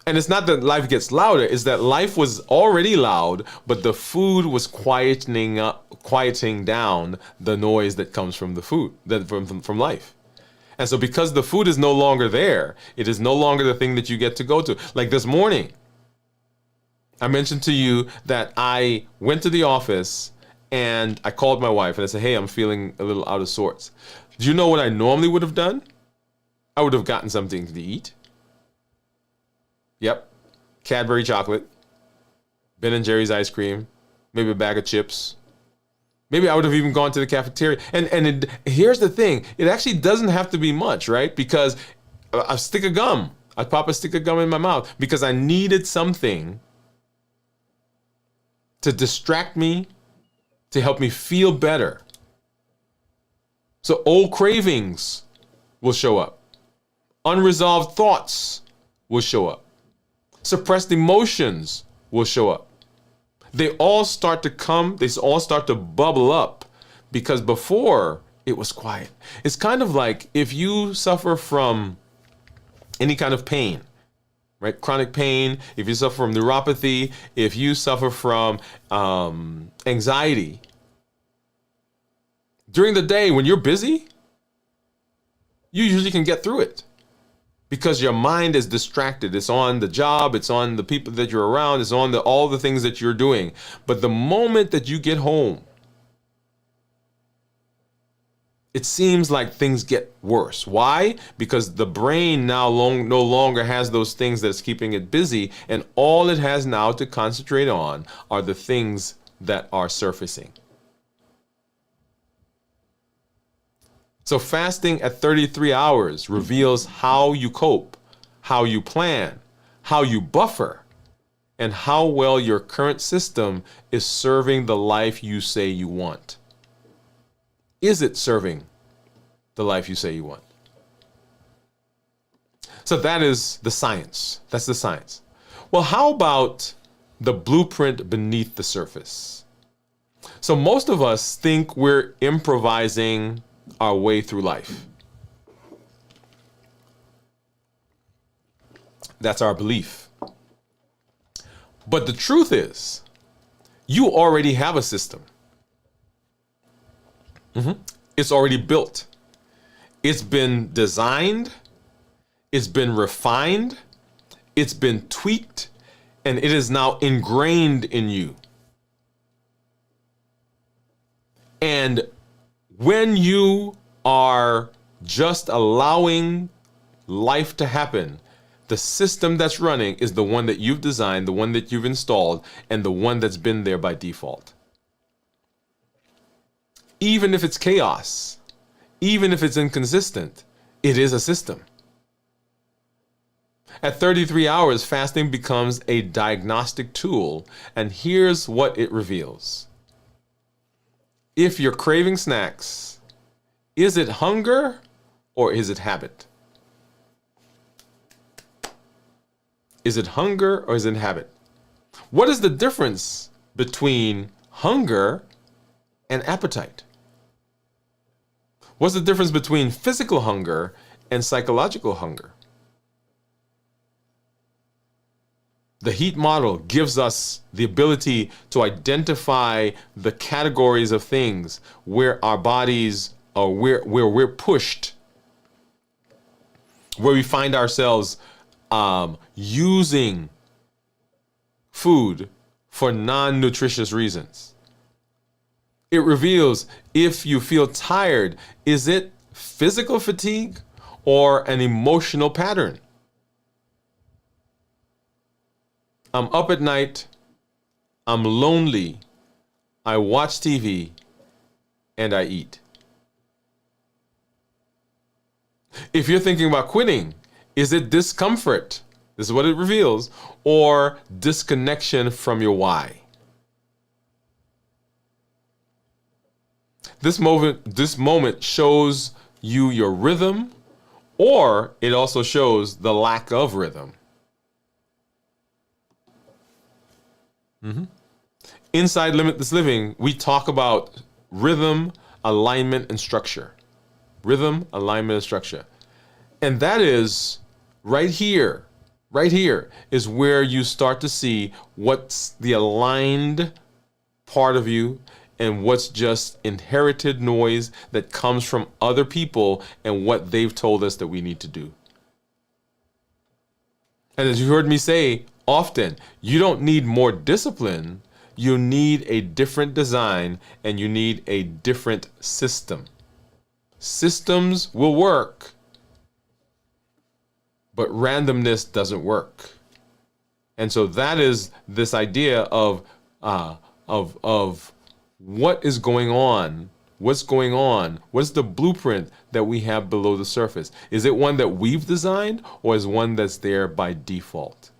And it's not that life gets louder, it's that life was already loud, but the food was quieting down the noise that comes from the food, from life. And so because the food is no longer there, it is no longer the thing that you get to go to. Like this morning, I mentioned to you that I went to the office and I called my wife and I said, hey, I'm feeling a little out of sorts. Do you know what I normally would have done? I would have gotten something to eat. Yep. Cadbury chocolate, Ben and Jerry's ice cream, maybe a bag of chips, Maybe I would have even gone to the cafeteria. Here's the thing. It actually doesn't have to be much, right? Because a stick of gum. I'd pop a stick of gum in my mouth because I needed something to distract me, to help me feel better. So old cravings will show up. Unresolved thoughts will show up. Suppressed emotions will show up. They all start to come, they all start to bubble up because before it was quiet. It's kind of like if you suffer from any kind of pain, right? Chronic pain, if you suffer from neuropathy, if you suffer from anxiety, during the day when you're busy, you usually can get through it because your mind is distracted. It's on the job, it's on the people that you're around, it's on all the things that you're doing. But the moment that you get home, it seems like things get worse. Why? Because the brain now no longer has those things that's keeping it busy, and all it has now to concentrate on are the things that are surfacing. So fasting at 33 hours reveals how you cope, how you plan, how you buffer, and how well your current system is serving the life you say you want. Is it serving the life you say you want? So that is the science. That's the science. Well, how about the blueprint beneath the surface? So most of us think we're improvising our way through life. That's our belief. But the truth is, you already have a system. It's already built. It's been designed. It's been refined. It's been tweaked. And it is now ingrained in you. And when you are just allowing life to happen, the system that's running is the one that you've designed, the one that you've installed, and the one that's been there by default. Even if it's chaos, even if it's inconsistent, it is a system. At 33 hours, fasting becomes a diagnostic tool, and here's what it reveals. If you're craving snacks, is it hunger or is it habit? Is it hunger or is it habit? What is the difference between hunger and appetite? What's the difference between physical hunger and psychological hunger? The heat model gives us the ability to identify the categories of things where our bodies are, where we're pushed, where we find ourselves using food for non-nutritious reasons. It reveals if you feel tired, is it physical fatigue or an emotional pattern? I'm up at night, I'm lonely, I watch TV, and I eat. If you're thinking about quitting, is it discomfort? This is what it reveals, or disconnection from your why. This moment shows you your rhythm, or it also shows the lack of rhythm. Inside Limitless Living, we talk about rhythm, alignment, and structure. Rhythm, alignment, and structure. And that is right here is where you start to see what's the aligned part of you and what's just inherited noise that comes from other people and what they've told us that we need to do. And as you heard me say often, you don't need more discipline, you need a different design and you need a different system. Systems will work, but randomness doesn't work. And so that is this idea of what is going on? What's going on? What's the blueprint that we have below the surface? Is it one that we've designed, or is one that's there by default?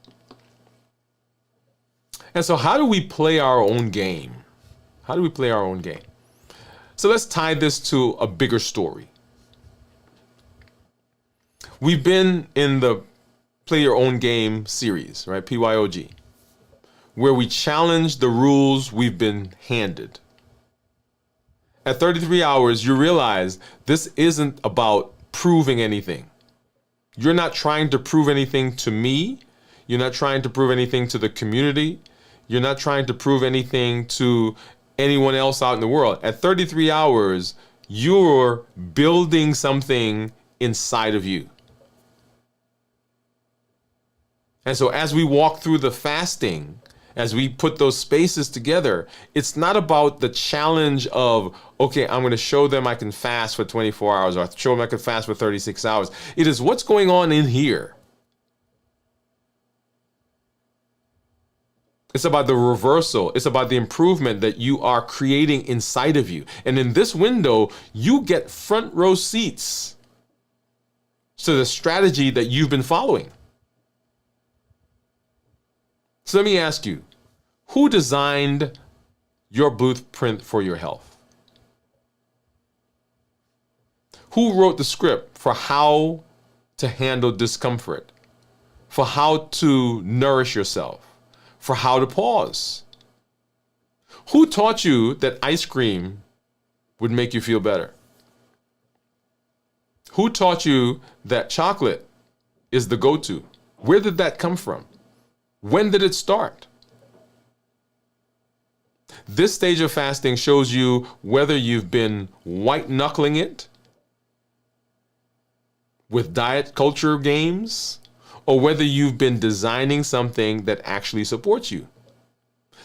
And so how do we play our own game? How do we play our own game? So let's tie this to a bigger story. We've been in the Play Your Own Game series, right? PYOG, where we challenge the rules we've been handed. At 33 hours, you realize this isn't about proving anything. You're not trying to prove anything to me. You're not trying to prove anything to the community. You're not trying to prove anything to anyone else out in the world. At 33 hours, you're building something inside of you. And so as we walk through the fasting, as we put those spaces together, it's not about the challenge of, okay, I'm going to show them I can fast for 24 hours, or show them I can fast for 36 hours. It is what's going on in here. It's about the reversal. It's about the improvement that you are creating inside of you. And in this window, you get front row seats to the strategy that you've been following. So let me ask you, who designed your blueprint for your health? Who wrote the script for how to handle discomfort, for how to nourish yourself, for how to pause? Who taught you that ice cream would make you feel better? Who taught you that chocolate is the go-to? Where did that come from? When did it start? This stage of fasting shows you whether you've been white-knuckling it with diet culture games, or whether you've been designing something that actually supports you.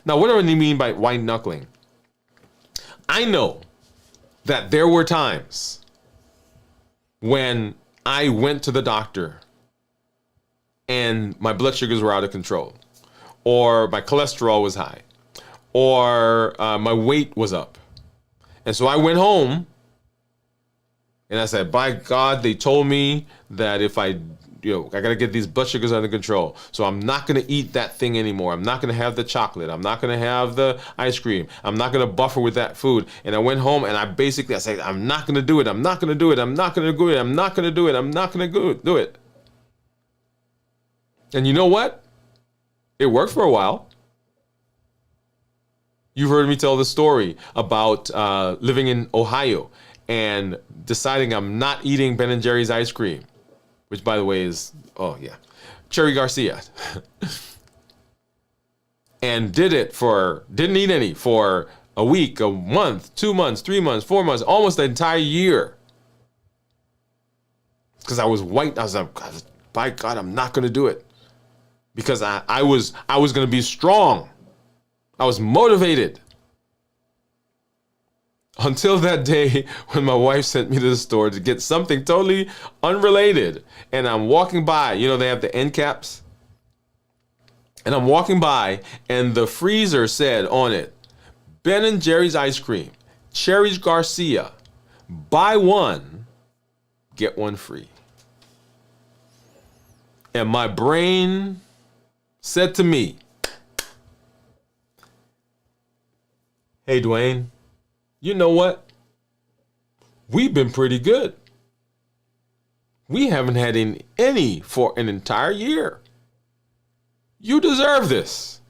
Now, what do I mean by white-knuckling? I know that there were times when I went to the doctor and my blood sugars were out of control, or my cholesterol was high, or my weight was up. And so I went home and I said, by God, they told me that if I got to get these blood sugars under control. So I'm not going to eat that thing anymore. I'm not going to have the chocolate. I'm not going to have the ice cream. I'm not going to buffer with that food. And I went home and I said, I'm not going to do it. I'm not going to do it. I'm not going to do it. I'm not going to do it. I'm not going to do it. And you know what? It worked for a while. You've heard me tell the story about living in Ohio and deciding I'm not eating Ben & Jerry's ice cream, which, by the way, is, Cherry Garcia. And didn't eat any for a week, a month, 2 months, 3 months, 4 months, almost the entire year. Because I was white. I was like, by God, I'm not going to do it. Because I was going to be strong. I was motivated. Until that day when my wife sent me to the store to get something totally unrelated. And I'm walking by, they have the end caps. And I'm walking by and the freezer said on it, Ben & Jerry's ice cream, Cherry Garcia, buy one, get one free. And my brain said to me, hey, Dwain, you know what? We've been pretty good. We haven't had any for an entire year. You deserve this.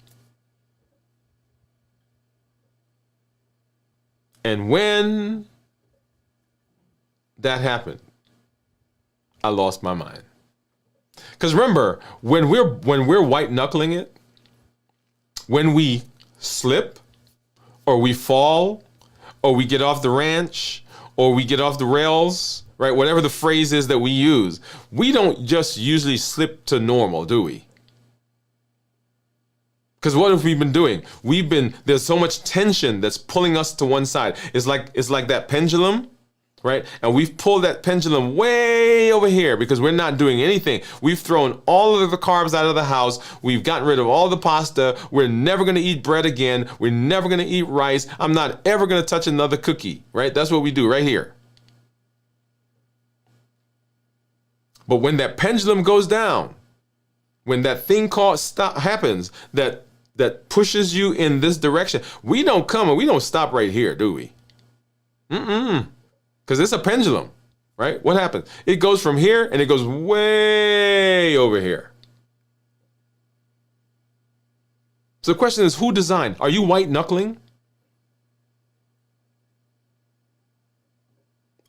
And when that happened, I lost my mind. Because remember, when we're white knuckling it, when we slip or we fall or we get off the ranch or we get off the rails, right? Whatever the phrase is that we use, we don't just usually slip to normal, do we? Because what have we been doing? There's so much tension that's pulling us to one side. It's like that pendulum right? And we've pulled that pendulum way over here because we're not doing anything. We've thrown all of the carbs out of the house. We've gotten rid of all the pasta. We're never going to eat bread again. We're never going to eat rice. I'm not ever going to touch another cookie, right? That's what we do right here. But when that pendulum goes down, when that thing called stop happens, that pushes you in this direction, we don't come and we don't stop right here, do we? Because it's a pendulum, right? What happens? It goes from here and it goes way over here. So the question is, who designed? Are you white knuckling?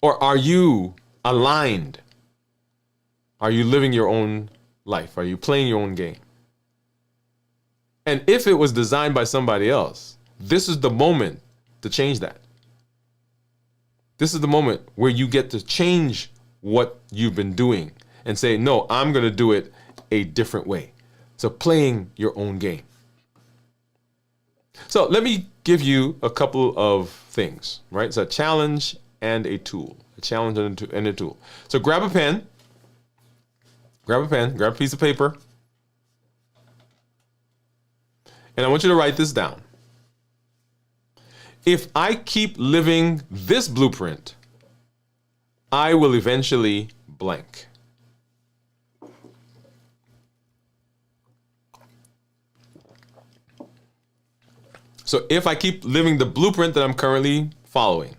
Or are you aligned? Are you living your own life? Are you playing your own game? And if it was designed by somebody else, this is the moment to change that. This is the moment where you get to change what you've been doing and say, no, I'm going to do it a different way. So playing your own game. So let me give you a couple of things, right? It's a challenge and a tool. A challenge and a tool. So grab a pen. Grab a piece of paper. And I want you to write this down. If I keep living this blueprint, I will eventually blank. So if I keep living the blueprint that I'm currently following,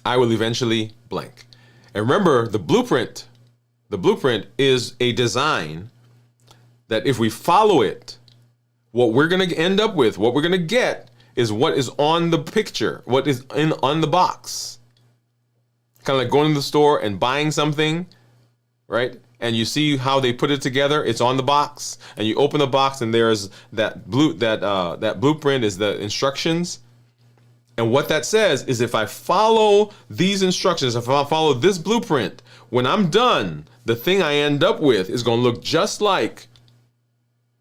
I will eventually blank. And remember, the blueprint is a design that if we follow it, what we're going to end up with, what we're going to get is what is on the picture, what is on the box. Kind of like going to the store and buying something, right? And you see how they put it together. It's on the box, and you open the box, and there's that blueprint is the instructions. And what that says is if I follow these instructions, if I follow this blueprint, when I'm done, the thing I end up with is going to look just like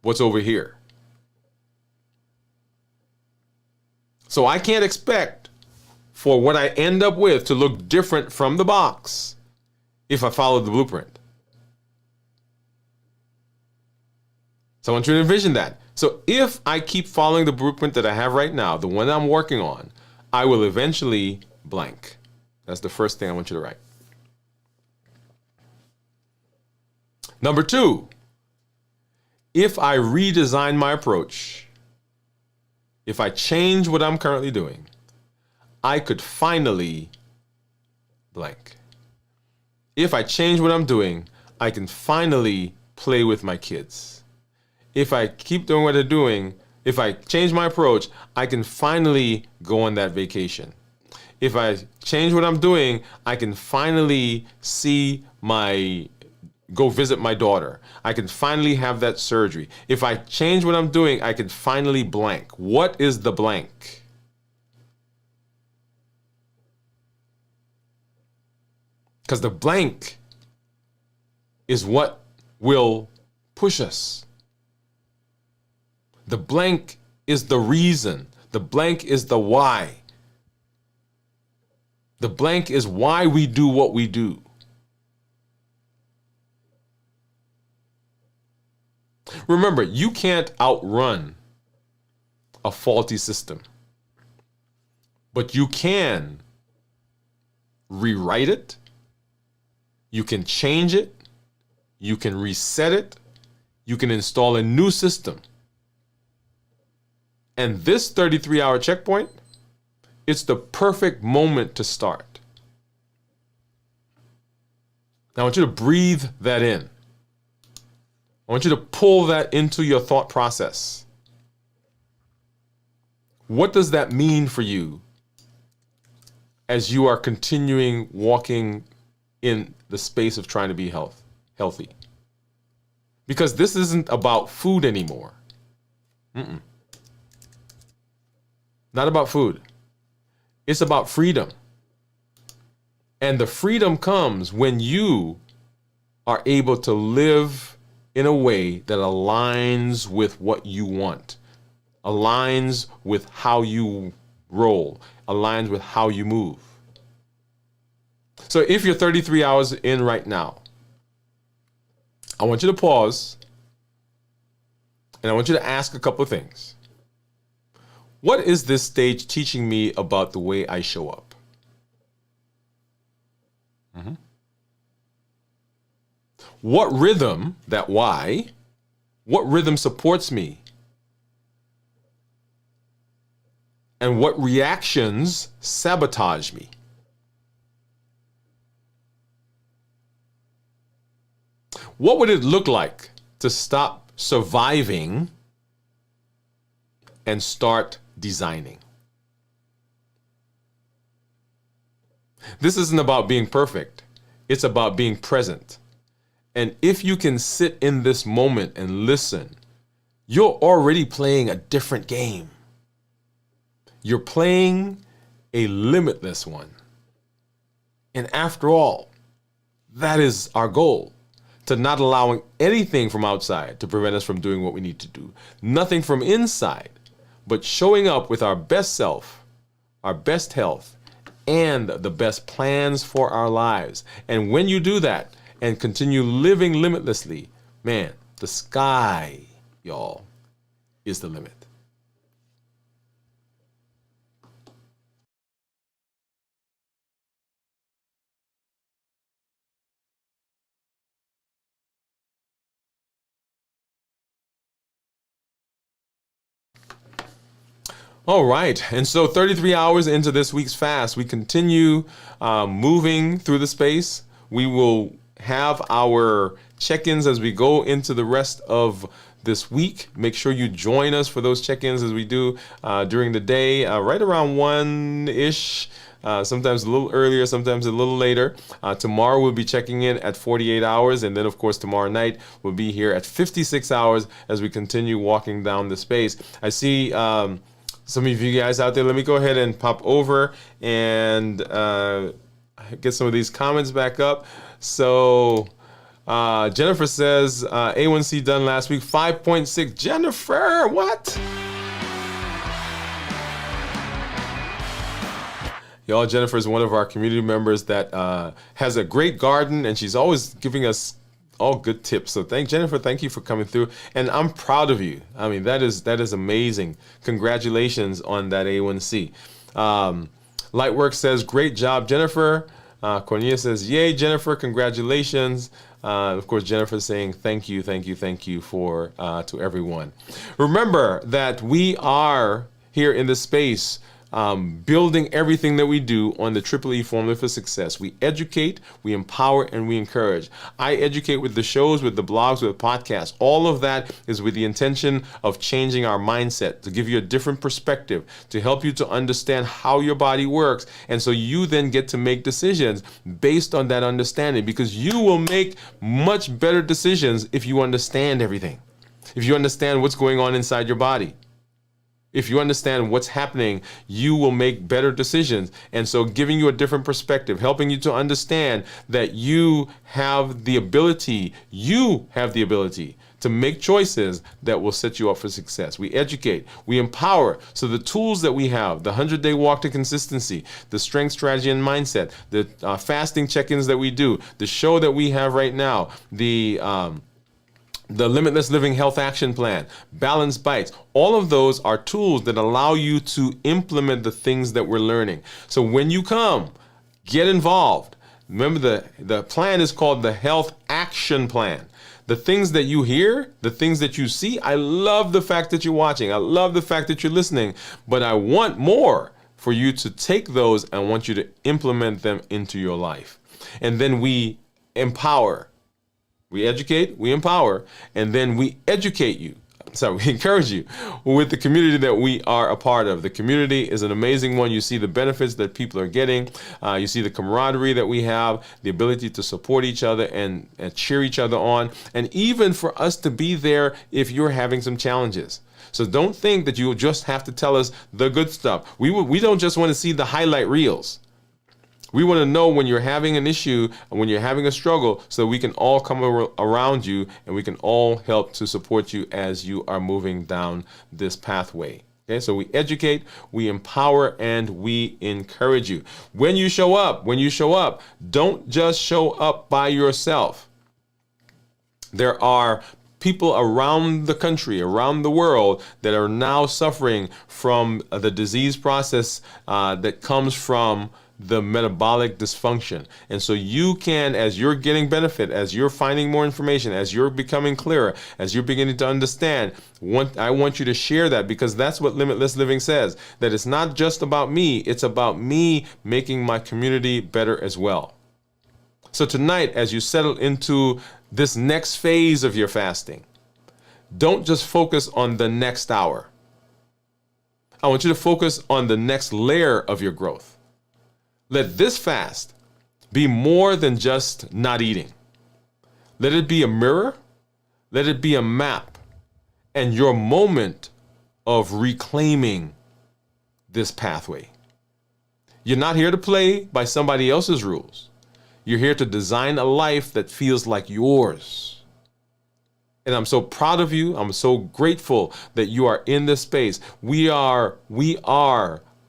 what's over here. So I can't expect for what I end up with to look different from the box if I follow the blueprint. So I want you to envision that. So if I keep following the blueprint that I have right now, the one I'm working on, I will eventually blank. That's the first thing I want you to write. Number 2, if I redesign my approach, if I change what I'm currently doing, I could finally blank. If I change what I'm doing, I can finally play with my kids. If I keep doing what I'm doing, if I change my approach, I can finally go on that vacation. If I change what I'm doing, I can finally go visit my daughter. I can finally have that surgery. If I change what I'm doing, I can finally blank. What is the blank? Because the blank is what will push us. The blank is the reason. The blank is the why. The blank is why we do what we do. Remember, you can't outrun a faulty system, but you can rewrite it, you can change it, you can reset it, you can install a new system. And this 33-hour checkpoint, it's the perfect moment to start. Now I want you to breathe that in. I want you to pull that into your thought process. What does that mean for you as you are continuing walking in the space of trying to be healthy? Because this isn't about food anymore. Not about food. It's about freedom. And the freedom comes when you are able to live in a way that aligns with what you want, aligns with how you roll, aligns with how you move. So if you're 33 hours in right now, I want you to pause and I want you to ask a couple of things. What is this stage teaching me about the way I show up? What rhythm, that why, what rhythm supports me? And what reactions sabotage me? What would it look like to stop surviving and start designing? This isn't about being perfect. It's about being present. And if you can sit in this moment and listen, you're already playing a different game. You're playing a limitless one. And after all, that is our goal. To not allowing anything from outside to prevent us from doing what we need to do. Nothing from inside, but showing up with our best self, our best health, and the best plans for our lives. And when you do that and continue living limitlessly, man, the sky, y'all, is the limit. All right, and so 33 hours into this week's fast, we continue moving through the space. We will have our check-ins as we go into the rest of this week. Make sure you join us for those check-ins as we do during the day, right around 1-ish. Sometimes a little earlier, sometimes a little later. Tomorrow we'll be checking in at 48 hours. And then, of course, tomorrow night we'll be here at 56 hours as we continue walking down the space. I see some of you guys out there. Let me go ahead and pop over and get some of these comments back up. So Jennifer says, A1C done last week, 5.6. Jennifer, what? Y'all, Jennifer is one of our community members that has a great garden, and she's always giving us all good tips. So Jennifer, thank you for coming through. And I'm proud of you. I mean, that is amazing. Congratulations on that A1C. Lightwork says, great job, Jennifer. Cornelia says, yay, Jennifer, congratulations. Of course, Jennifer saying thank you for to everyone. Remember that we are here in this space building everything that we do on the Triple E formula for success. We educate, we empower, and we encourage. I educate with the shows, with the blogs, with podcasts. All of that is with the intention of changing our mindset, to give you a different perspective, to help you to understand how your body works. And so you then get to make decisions based on that understanding, because you will make much better decisions if you understand everything. If you understand what's going on inside your body. If you understand what's happening, you will make better decisions. And so giving you a different perspective, helping you to understand that you have the ability to make choices that will set you up for success. We educate, we empower. So the tools that we have, the 100-day walk to consistency, the strength, strategy, and mindset, the fasting check-ins that we do, the show that we have right now, the Limitless Living Health Action Plan, Balance Bites, all of those are tools that allow you to implement the things that we're learning. So when you come, get involved. Remember, the plan is called the Health Action Plan. The things that you hear, the things that you see, I love the fact that you're watching. I love the fact that you're listening, but I want more for you to take those and I want you to implement them into your life. And then we empower. We educate, we empower, and then we educate you. So we encourage you with the community that we are a part of. The community is an amazing one. You see the benefits that people are getting. You see the camaraderie that we have, the ability to support each other and cheer each other on, and even for us to be there if you're having some challenges. So don't think that you just have to tell us the good stuff. We don't just want to see the highlight reels. We want to know when you're having an issue, when you're having a struggle, so we can all come around you and we can all help to support you as you are moving down this pathway Okay, so we educate, we empower, and we encourage you. When you show up, don't just show up by yourself. There are people around the country, around the world, that are now suffering from the disease process that comes from the metabolic dysfunction. And so you can, as you're getting benefit, as you're finding more information, as you're becoming clearer, as you're beginning to understand, I want you to share that, because that's what Limitless Living says, that it's not just about me, it's about me making my community better as well. So tonight, as you settle into this next phase of your fasting, don't just focus on the next hour. I want you to focus on the next layer of your growth. Let this fast be more than just not eating. Let it be a mirror. Let it be a map and your moment of reclaiming this pathway. You're not here to play by somebody else's rules. You're here to design a life that feels like yours. And I'm so proud of you. I'm so grateful that you are in this space. We are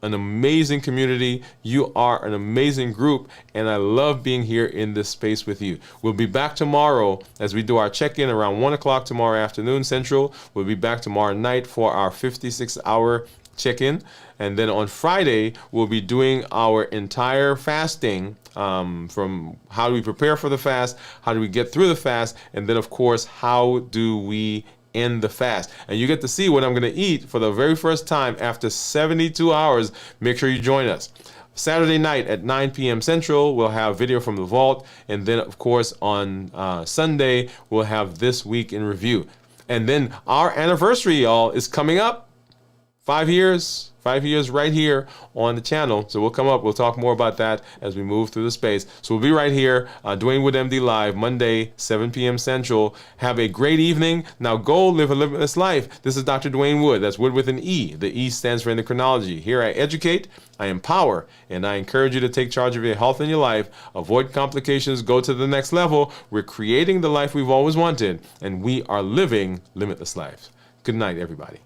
an amazing community. You are an amazing group, and I love being here in this space with you. We'll be back tomorrow as we do our check-in around 1 o'clock tomorrow afternoon Central. We'll be back tomorrow night for our 56-hour check-in. And then on Friday, we'll be doing our entire fasting, from how do we prepare for the fast, how do we get through the fast, and then, of course, how do we end the fast. And you get to see what I'm going to eat for the very first time after 72 hours. Make sure you join us. Saturday night at 9 p.m. Central, we'll have video from the vault. And then, of course, on Sunday, we'll have This Week in Review. And then our anniversary, y'all, is coming up. 5 years right here on the channel. So we'll come up, we'll talk more about that as we move through the space. So we'll be right here, Dwain Woode MD Live, Monday, 7 p.m. Central. Have a great evening. Now go live a limitless life. This is Dr. Dwain Woode. That's Wood with an E. The E stands for endocrinology. Here I educate, I empower, and I encourage you to take charge of your health and your life. Avoid complications, go to the next level. We're creating the life we've always wanted, and we are living limitless lives. Good night, everybody.